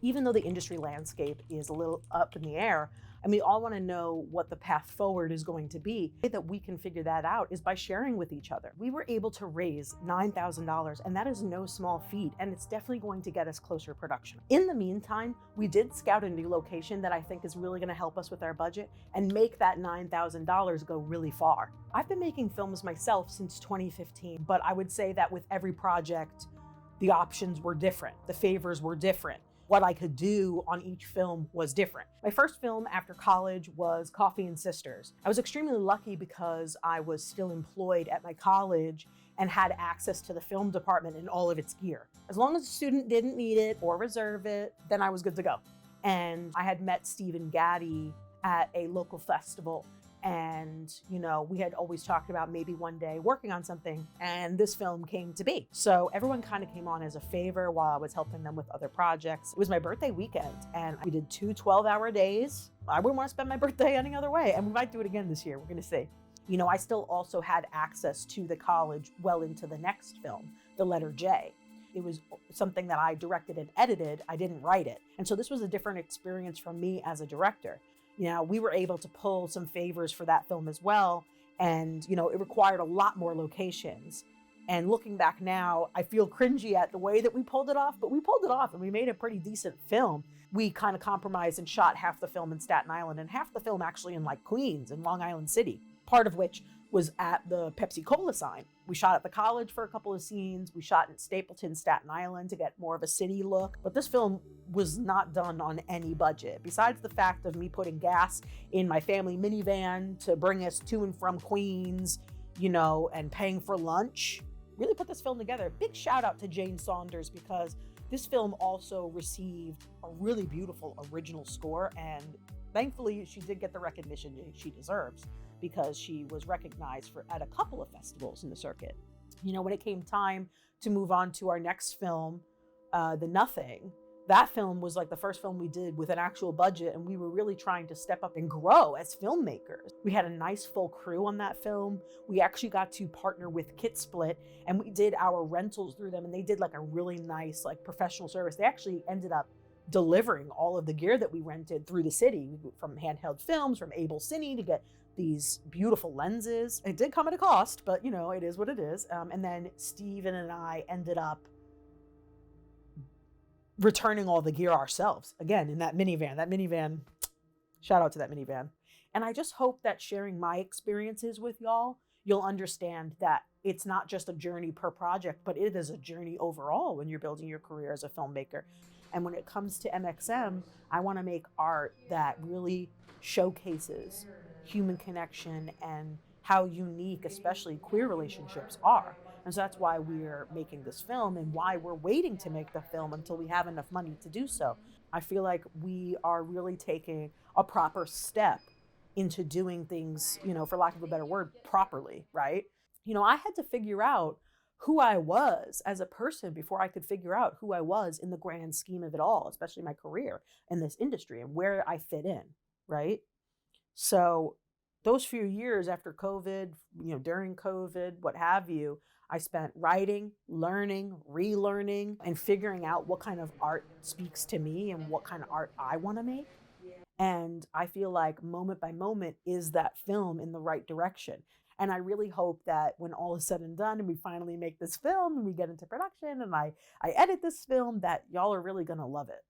Even though the industry landscape is a little up in the air, and we all want to know what the path forward is going to be, the way that we can figure that out is by sharing with each other. We were able to raise $9,000, and that is no small feat, and it's definitely going to get us closer to production. In the meantime, we did scout a new location that I think is really going to help us with our budget and make that $9,000 go really far. I've been making films myself since 2015, but I would say that with every project, the options were different, the favors were different. What I could do on each film was different. My first film after college was Coffee and Sisters. I was extremely lucky because I was still employed at my college and had access to the film department and all of its gear. As long as a student didn't need it or reserve it, then I was good to go. And I had met Stephen Gaddy at a local festival. And, we had always talked about maybe one day working on something, and this film came to be. So everyone kind of came on as a favor while I was helping them with other projects. It was my birthday weekend, and we did 2 12-hour days. I wouldn't want to spend my birthday any other way, and we might do it again this year. We're going to see. I still also had access to the college well into the next film, The Letter J. It was something that I directed and edited. I didn't write it. And so this was a different experience for me as a director. We were able to pull some favors for that film as well. And, it required a lot more locations. And looking back now, I feel cringy at the way that we pulled it off, but we pulled it off and we made a pretty decent film. We kind of compromised and shot half the film in Staten Island and half the film actually in Queens and Long Island City, part of which was at the Pepsi Cola sign. We shot at the college for a couple of scenes. We shot in Stapleton, Staten Island to get more of a city look. But this film was not done on any budget. Besides the fact of me putting gas in my family minivan to bring us to and from Queens, and paying for lunch, really put this film together. Big shout out to Jane Saunders because this film also received a really beautiful original score, and thankfully she did get the recognition she deserves, because she was recognized at a couple of festivals in the circuit. When it came time to move on to our next film, The Nothing, that film was the first film we did with an actual budget, and we were really trying to step up and grow as filmmakers. We had a nice full crew on that film. We actually got to partner with Kit Split, and we did our rentals through them, and they did a really nice professional service. They actually ended up delivering all of the gear that we rented through the city, from handheld films, from Able Cine to get these beautiful lenses. It did come at a cost, but it is what it is. And then Steven and I ended up returning all the gear ourselves, again, in that minivan. Shout out to that minivan. And I just hope that sharing my experiences with y'all, you'll understand that it's not just a journey per project, but it is a journey overall when you're building your career as a filmmaker. And when it comes to MXM, I want to make art that really showcases human connection and how unique, especially queer relationships are. And so that's why we're making this film and why we're waiting to make the film until we have enough money to do so. I feel like we are really taking a proper step into doing things, for lack of a better word, properly, right? I had to figure out who I was as a person before I could figure out who I was in the grand scheme of it all, especially my career in this industry and where I fit in, right? So those few years after COVID, during COVID, what have you, I spent writing, learning, relearning, and figuring out what kind of art speaks to me and what kind of art I want to make. And I feel like moment by moment is that film in the right direction. And I really hope that when all is said and done and we finally make this film and we get into production and I edit this film, that y'all are really going to love it.